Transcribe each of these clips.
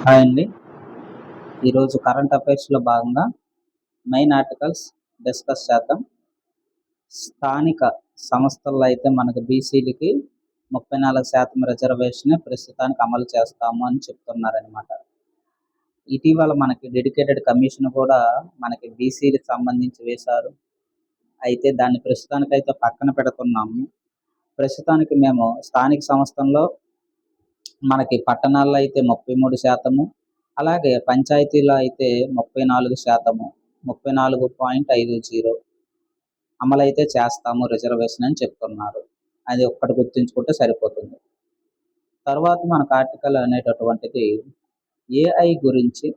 Hi అండి. ఈరోజు current అఫైర్స్లో భాగంగా మెయిన్ ఆర్టికల్స్ డిస్కస్ చేద్దాం. స్థానిక సంస్థల్లో అయితే మనకు బీసీలకి 34% రిజర్వేషన్ ప్రస్తుతానికి అమలు చేస్తాము అని చెప్తున్నారనమాట. ఇటీవల మనకి డెడికేటెడ్ కమిషన్ కూడా మనకి బీసీలకు సంబంధించి వేశారు. అయితే దాన్ని ప్రస్తుతానికైతే పక్కన పెడుతున్నాము. ప్రస్తుతానికి మేము స్థానిక సంస్థల్లో మనకి పట్టణాల్లో అయితే 33%, అలాగే పంచాయతీలో అయితే 34%, 34.50 అమలైతే చేస్తాము రిజర్వేషన్ అని చెప్తున్నారు. అది ఒక్కటి గుర్తుంచుకుంటే సరిపోతుంది. తర్వాత మనకు ఆర్టికల్ అనేటటువంటిది ఏఐ గురించి.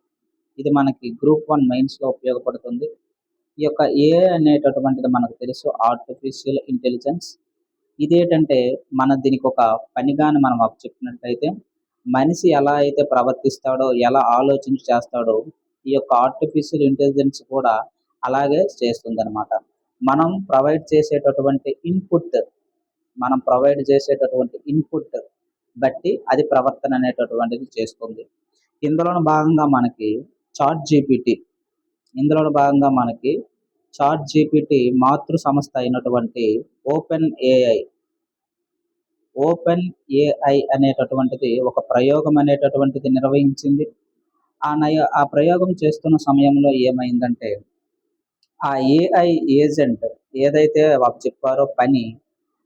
ఇది మనకి గ్రూప్ 1 మెయిన్స్లో ఉపయోగపడుతుంది. ఈ యొక్క ఏఐ అనేటటువంటిది మనకు తెలుసు, ఆర్టిఫిషియల్ ఇంటెలిజెన్స్. ఇదేంటంటే దీనికి ఒక పనిగాని మనం చెప్పినట్లయితే మనిషి ఎలా అయితే ప్రవర్తిస్తాడో, ఎలా ఆలోచన చేస్తాడో ఈ యొక్క ఆర్టిఫిషియల్ ఇంటెలిజెన్స్ కూడా అలాగే చేస్తుందన్నమాట. మనం ప్రొవైడ్ చేసేటటువంటి ఇన్పుట్ బట్టి అది ప్రవర్తన అనేటటువంటిది చేస్తుంది. ఇందులో భాగంగా మనకి చాట్ జీపీటీ మాతృ సంస్థ అయినటువంటి ఓపెన్ ఏఐ అనేటటువంటిది ఒక ప్రయోగం అనేటటువంటిది నిర్వహించింది. ఆ ప్రయోగం చేస్తున్న సమయంలో ఏమైందంటే ఆ ఏఐ ఏజెంట్ ఏదైతే చెప్పారో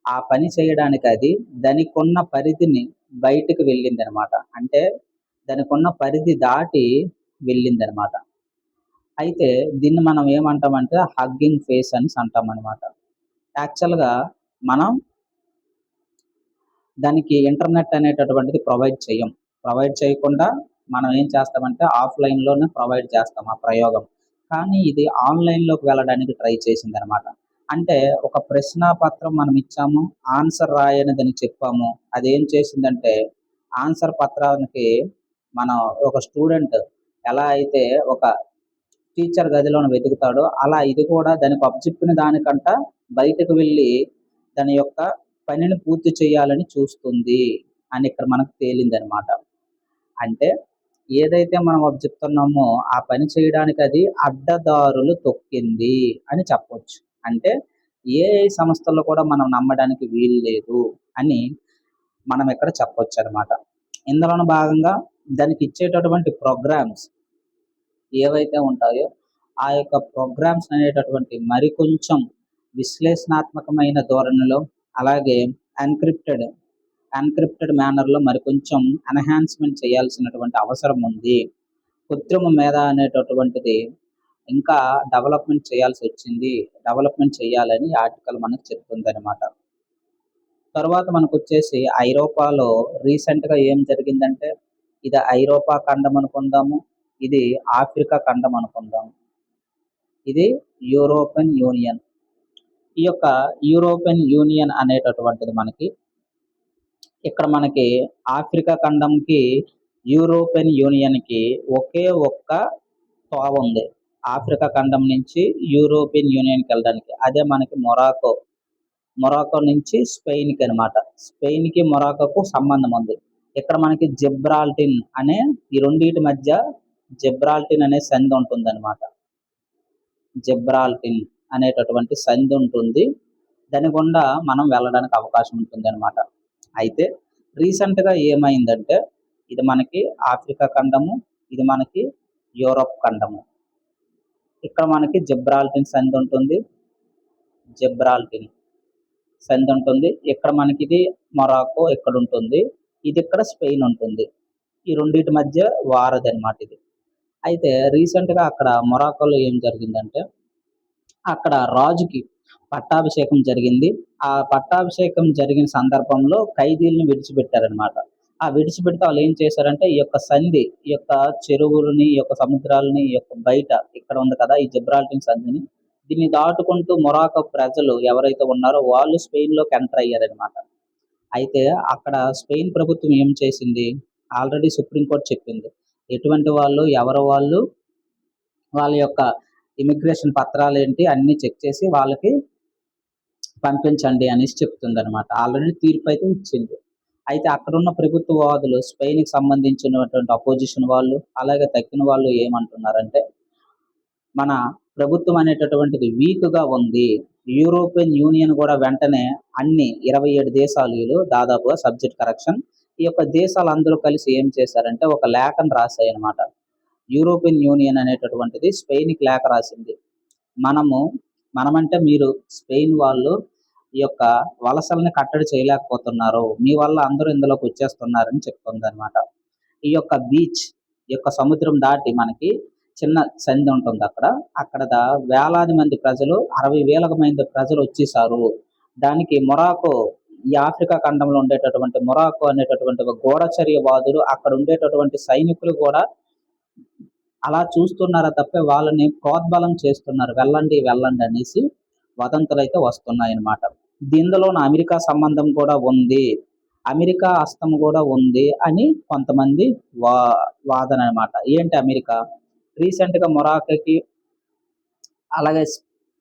ఆ పని చేయడానికి అది దానికి ఉన్న పరిధిని బయటకు వెళ్ళిందనమాట. అంటే దానికి ఉన్న పరిధి దాటి వెళ్ళిందనమాట. అయితే దీన్ని మనం ఏమంటామంటే హగ్గింగ్ ఫేస్ అని అంటాం అనమాట. యాక్చువల్గా మనం దానికి ఇంటర్నెట్ అనేటటువంటిది ప్రొవైడ్ చేయకుండా మనం ఏం చేస్తామంటే ఆఫ్లైన్లోనే ప్రొవైడ్ చేస్తాం ఆ ప్రయోగం. కానీ ఇది ఆన్లైన్లోకి వెళ్ళడానికి ట్రై చేసింది అనమాట. అంటే ఒక ప్రశ్నాపత్రం మనం ఇచ్చాము, ఆన్సర్ రాయని దానికి చెప్పాము. అది ఏం చేసిందంటే ఆన్సర్ పత్రానికి మనం ఒక స్టూడెంట్ ఎలా అయితే ఒక టీచర్ గదిలోనే వెతుకుతాడో అలా ఇది కూడా దానికి చెప్పిన దానికంట బయటకు వెళ్ళి దాని యొక్క పనిని పూర్తి చేయాలని చూస్తుంది అని ఇక్కడ మనకు తేలిందనమాట. అంటే ఏదైతే మనం చెప్తున్నామో ఆ పని చేయడానికి అది అడ్డదారులు తొక్కింది అని చెప్పొచ్చు. అంటే ఏఐ సంస్థల్లో కూడా మనం నమ్మడానికి వీలు లేదు అని మనం ఇక్కడ చెప్పొచ్చు అనమాట. ఇందులో భాగంగా దానికి ఇచ్చేటటువంటి ప్రోగ్రామ్స్ ఏవైతే ఉంటాయో ఆ యొక్క ప్రోగ్రామ్స్ అనేటటువంటి మరికొంచెం విశ్లేషణాత్మకమైన ధోరణిలో, అలాగే ఎన్క్రిప్టెడ్ మేనర్లో మరికొంచెం ఎన్హాన్స్మెంట్ చేయాల్సినటువంటి అవసరం ఉంది. కృత్రిమ మేధ అనేటటువంటిది ఇంకా డెవలప్మెంట్ చేయాలని ఆర్టికల్ మనకు చెప్తుంది అనమాట. తర్వాత మనకు వచ్చేసి ఐరోపాలో రీసెంట్గా ఏం జరిగిందంటే ఇది ఐరోపా ఖండం అనుకుందాము, ఇది ఆఫ్రికా ఖండం అనుకుందాము, ఇది యూరోపియన్ యూనియన్. ఈ యొక్క యూరోపియన్ యూనియన్ అనేటటువంటిది మనకి ఆఫ్రికా ఖండంకి యూరోపియన్ యూనియన్కి ఒకే ఒక్క తోవ ఉంది. ఆఫ్రికా ఖండం నుంచి యూరోపియన్ యూనియన్కి వెళ్ళడానికి అదే మనకి మొరాకో నుంచి స్పెయిన్కి అనమాట. స్పెయిన్కి మొరాకోకు సంబంధం ఉంది. ఇక్కడ మనకి జిబ్రాల్టర్ అనే ఈ రెండింటి మధ్య జిబ్రాల్టర్ అనే సంధి ఉంటుంది అనమాట. జిబ్రాల్టర్ అనేటటువంటి సంధి ఉంటుంది, దాని గుండా మనం వెళ్ళడానికి అవకాశం ఉంటుంది అనమాట. అయితే రీసెంట్గా ఏమైందంటే ఇది మనకి ఆఫ్రికా ఖండము, ఇది మనకి యూరోప్ ఖండము. ఇక్కడ మనకి జిబ్రాల్టర్ సంధి ఉంటుంది, ఇక్కడ మనకి ఇది మొరాకో ఇక్కడ ఉంటుంది, ఇది ఇక్కడ స్పెయిన్ ఉంటుంది. ఈ రెండింటి మధ్య వారధి అనమాట ఇది. అయితే రీసెంట్గా అక్కడ మొరాకోలో ఏం జరిగిందంటే అక్కడ రాజుకి పట్టాభిషేకం జరిగింది. ఆ పట్టాభిషేకం జరిగిన సందర్భంలో ఖైదీలను విడిచిపెట్టారనమాట. ఆ విడిచిపెడితే వాళ్ళు ఏం చేశారంటే ఈ యొక్క చెరువులని, ఈ యొక్క సముద్రాలని, ఈ యొక్క బయట ఇక్కడ ఉంది కదా ఈ జిబ్రాల్టర్ సంధిని, దీన్ని దాటుకుంటూ మొరాకో ప్రజలు ఎవరైతే ఉన్నారో వాళ్ళు స్పెయిన్లోకి ఎంటర్ అయ్యారనమాట. అయితే అక్కడ స్పెయిన్ ప్రభుత్వం ఏం చేసింది, ఆల్రెడీ సుప్రీంకోర్టు చెప్పింది, ఎటువంటి వాళ్ళు వాళ్ళ యొక్క ఇమిగ్రేషన్ పత్రాలు ఏంటి అన్నీ చెక్ చేసి వాళ్ళకి పంపించండి అనేసి చెప్తుంది అనమాట. ఆల్రెడీ తీర్పు అయితే ఇచ్చింది. అయితే అక్కడున్న ప్రభుత్వవాదులు స్పెయిన్‌కి సంబంధించినటువంటి అపోజిషన్ వాళ్ళు, అలాగే తక్కిన వాళ్ళు ఏమంటున్నారంటే, మన ప్రభుత్వం అనేటటువంటిది వీక్‌గా ఉంది. యూరోపియన్ యూనియన్ కూడా వెంటనే అన్ని 27 దేశాలు దాదాపుగా సబ్జెక్ట్ కరెక్షన్. ఈ యొక్క దేశాలందరూ కలిసి ఏం చేశారంటే ఒక లేఖను రాశాయన్నమాట. యూరోపియన్ యూనియన్ అనేటటువంటిది స్పెయిన్‌కి లేఖ రాసింది. మనమంటే మీరు స్పెయిన్ వాళ్ళు ఈ యొక్క వలసల్ని కట్టడి చేయలేకపోతున్నారు. మీ వల్ల అందరూ ఇందులోకి వచ్చేస్తున్నారని చెప్తుందన్నమాట. ఈ యొక్క బీచ్, ఈ యొక్క సముద్రం దాటి మనకి చిన్న సంధి ఉంటుంది అక్కడ. అక్కడ వేలాది మంది ప్రజలు 60,000 మంది ప్రజలు వచ్చేసారు. దానికి మొరాకో, ఈ ఆఫ్రికా ఖండంలో ఉండేటటువంటి మొరాకో అనేటటువంటి ఒక గూఢచర్యవాదులు, అక్కడ ఉండేటటువంటి సైనికులు కూడా అలా చూస్తున్నారా తప్ప వాళ్ళని ప్రోద్బలం చేస్తున్నారు. వెళ్ళండి వెళ్ళండి అనేసి వదంతులైతే వస్తున్నాయన్నమాట. దీనిలోన అమెరికా సంబంధం కూడా ఉంది, అమెరికా హస్తం కూడా ఉంది అని కొంతమంది వాదన అనమాట. ఏంటి అమెరికా రీసెంట్‌గా మొరాకోకి, అలాగే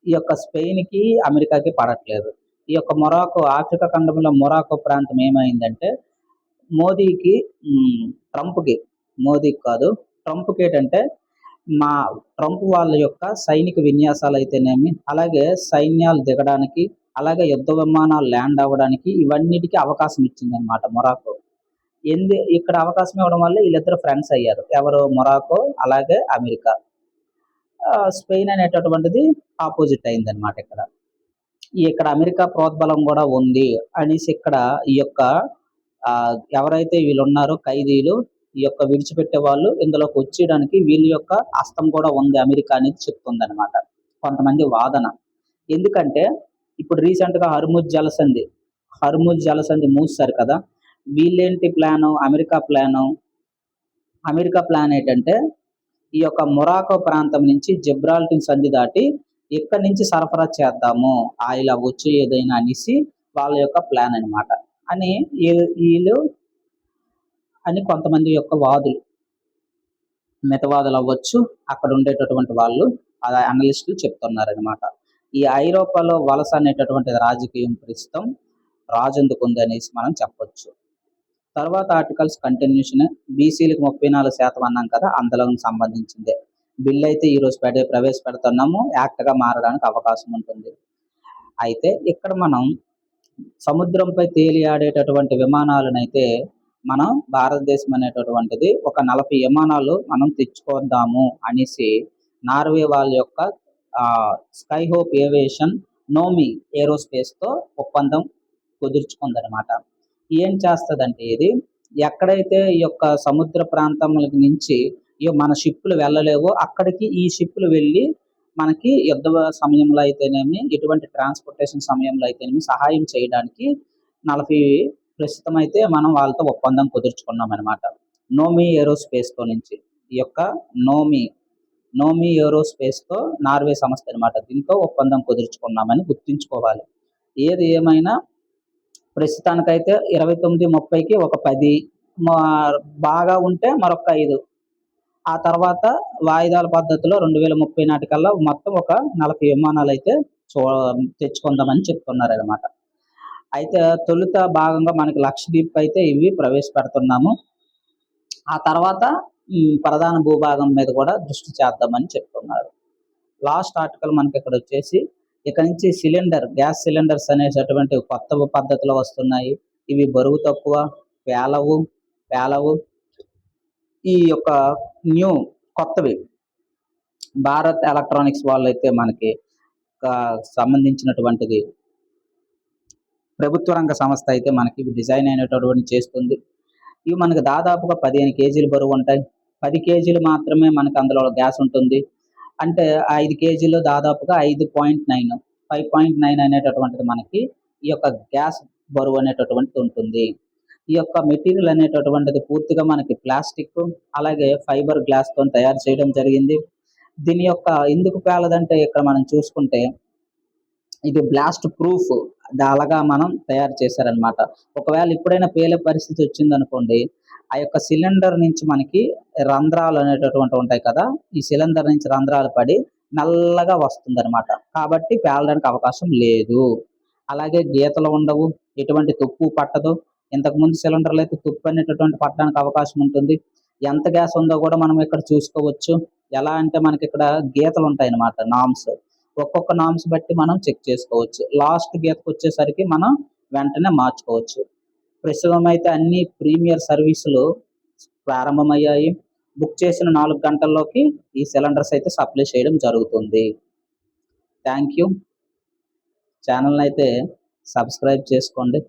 ఈ యొక్క స్పెయిన్‌కి, అమెరికాకి పడట్లేదు. ఈ యొక్క మొరాకో, ఆఫ్రికా ఖండంలో మొరాకో ప్రాంతం ఏమైందంటే మోదీకి ట్రంప్‌కి, మోదీకి కాదు ట్రంప్‌కి ఏంటంటే ట్రంప్ వాళ్ళ యొక్క సైనిక విన్యాసాలు అయితేనేమి, అలాగే సైన్యాలు దిగడానికి, అలాగే యుద్ధ విమానాలు ల్యాండ్ అవ్వడానికి ఇవన్నిటికీ అవకాశం ఇచ్చిందనమాట మొరాకో. ఇక్కడ అవకాశం ఇవ్వడం వల్ల వీళ్ళిద్దరు ఫ్రెండ్స్ అయ్యారు. ఎవరు? మొరాకో అలాగే అమెరికా. స్పెయిన్ అనేటటువంటిది ఆపోజిట్ అయిందనమాట. ఇక్కడ అమెరికా ప్రోద్బలం కూడా ఉంది అనేసి ఇక్కడ ఈ యొక్క ఎవరైతే వీళ్ళు ఉన్నారో ఖైదీలు, ఈ యొక్క విడిచిపెట్టే వాళ్ళు ఇందులోకి వచ్చేయడానికి వీళ్ళ యొక్క హస్తం కూడా ఉంది అమెరికా అనేది చెప్తుందనమాట కొంతమంది వాదన. ఎందుకంటే ఇప్పుడు రీసెంట్‌గా హర్ముజ్ జలసంధి మూసారు కదా. వీళ్ళేంటి ప్లాను? అమెరికా ప్లాన్ ఏంటంటే ఈ యొక్క మొరాకో ప్రాంతం నుంచి జిబ్రాల్టర్ సంధి దాటి ఇక్కడి నుంచి సరఫరా చేద్దాము ఆయిల్ అవ్వచ్చు ఏదైనా అనేసి వాళ్ళ యొక్క ప్లాన్ అనమాట అని వీళ్ళు అని కొంతమంది యొక్క వాదులు, మితవాదులు అవ్వచ్చు, అక్కడ ఉండేటటువంటి వాళ్ళు అనలిస్టులు చెప్తున్నారనమాట. ఈ ఐరోపాలో వలస అనేటటువంటి రాజకీయం ప్రస్తుతం రాజెందుకుంది అనేసి మనం చెప్పొచ్చు. తర్వాత ఆర్టికల్స్ కంటిన్యూషన్, బీసీలకు 34% అన్నాం కదా, అందులో సంబంధించిందే బిల్ అయితే ఈరోజు ప్రవేశపెడుతున్నాము. యాక్ట్గా మారడానికి అవకాశం ఉంటుంది. అయితే ఇక్కడ మనం సముద్రంపై తేలియాడేటటువంటి విమానాలనైతే మనం భారతదేశం అనేటటువంటిది ఒక 40 విమానాలు మనం తెచ్చుకుందాము అనేసి నార్వే వాళ్ళ యొక్క స్కై హోప్ ఏవియేషన్ నోమి ఏరోస్పేస్తో ఒప్పందం కుదుర్చుకుందనమాట. ఏం చేస్తుందంటే ఇది ఎక్కడైతే ఈ యొక్క సముద్ర ప్రాంతముల నుంచి మన షిప్పులు వెళ్ళలేవో అక్కడికి ఈ షిప్పులు వెళ్ళి మనకి యుద్ధ సమయంలో అయితేనేమి, ఎటువంటి ట్రాన్స్పోర్టేషన్ సమయంలో అయితేనేమి సహాయం చేయడానికి 40 ప్రస్తుతం అయితే మనం వాళ్ళతో ఒప్పందం కుదుర్చుకున్నాం అనమాట. నోమి ఏరోస్పేస్తో నుంచి ఈ యొక్క నోమి ఏరోస్పేస్తో నార్వే సంస్థ అనమాట. దీంతో ఒప్పందం కుదుర్చుకున్నామని గుర్తుంచుకోవాలి. ఏది ఏమైనా ప్రస్తుతానికైతే 29-30కి ఒక 10, బాగా ఉంటే మరొక 5, ఆ తర్వాత వాయిదాల పద్ధతిలో 2030 నాటికల్లా మొత్తం ఒక 40 విమానాలు అయితే తెచ్చుకుందామని చెప్తున్నారనమాట. అయితే తొలుత భాగంగా మనకి లక్షద్వీప్ అయితే ఇవి ప్రవేశపెడుతున్నాము. ఆ తర్వాత ప్రధాన భూభాగం మీద కూడా దృష్టి చేద్దామని చెప్తున్నారు. లాస్ట్ ఆర్టికల్ మనకి ఇక్కడ వచ్చేసి ఇక నుంచి గ్యాస్ సిలిండర్స్ అనేటటువంటి కొత్త పద్ధతిలో వస్తున్నాయి. ఇవి బరువు తక్కువ, పేలవు. ఈ యొక్క కొత్తవి భారత్ ఎలక్ట్రానిక్స్ వాళ్ళు అయితే మనకి సంబంధించినటువంటిది ప్రభుత్వ రంగ సంస్థ అయితే మనకి డిజైన్ అయినటువంటి చేస్తుంది. ఇవి మనకి దాదాపుగా 15 కేజీలు బరువు ఉంటాయి. 10 కేజీలు మాత్రమే మనకు అందులో గ్యాస్ ఉంటుంది. అంటే 5 కేజీలు దాదాపుగా 5.9 అనేటటువంటిది మనకి ఈ యొక్క గ్యాస్ బరువు అనేటటువంటిది ఉంటుంది. ఈ యొక్క మెటీరియల్ అనేటటువంటిది పూర్తిగా మనకి ప్లాస్టిక్, అలాగే ఫైబర్ గ్లాస్తో తయారు చేయడం జరిగింది. దీని యొక్క ఎందుకు పేలదంటే ఇక్కడ మనం చూసుకుంటే ఇది బ్లాస్ట్ ప్రూఫ్ అలాగా మనం తయారు చేశారనమాట. ఒకవేళ ఎప్పుడైనా పేలే పరిస్థితి వచ్చిందనుకోండి, ఆ యొక్క సిలిండర్ నుంచి మనకి రంధ్రాలు అనేటటువంటి ఉంటాయి కదా, ఈ సిలిండర్ నుంచి రంధ్రాలు పడి నల్లగా వస్తుందన్నమాట. కాబట్టి పేలడానికి అవకాశం లేదు. అలాగే గీతలు ఉండవు, ఎటువంటి తుప్పు పట్టదు, ఇంతకుముందు సిలిండర్లు అయితే తుప్పు అనేటటువంటి పట్టడానికి అవకాశం ఉంటుంది. ఎంత గ్యాస్ ఉందో కూడా మనం ఇక్కడ చూసుకోవచ్చు. ఎలా అంటే మనకి ఇక్కడ గీతలు ఉంటాయి అన్నమాట, నామ్స్. ఒక్కొక్క నామ్స్ బట్టి మనం చెక్ చేసుకోవచ్చు. లాస్ట్ గీతకు వచ్చేసరికి మనం వెంటనే మార్చుకోవచ్చు. ప్రస్తుతం అయితే అన్ని ప్రీమియర్ సర్వీసులు ప్రారంభమయ్యాయి. బుక్ చేసిన 4 గంటల్లోకి ఈ సిలిండర్స్ అయితే సప్లై చేయడం జరుగుతుంది. Thank you. ఛానల్ని అయితే సబ్స్క్రైబ్ చేసుకోండి.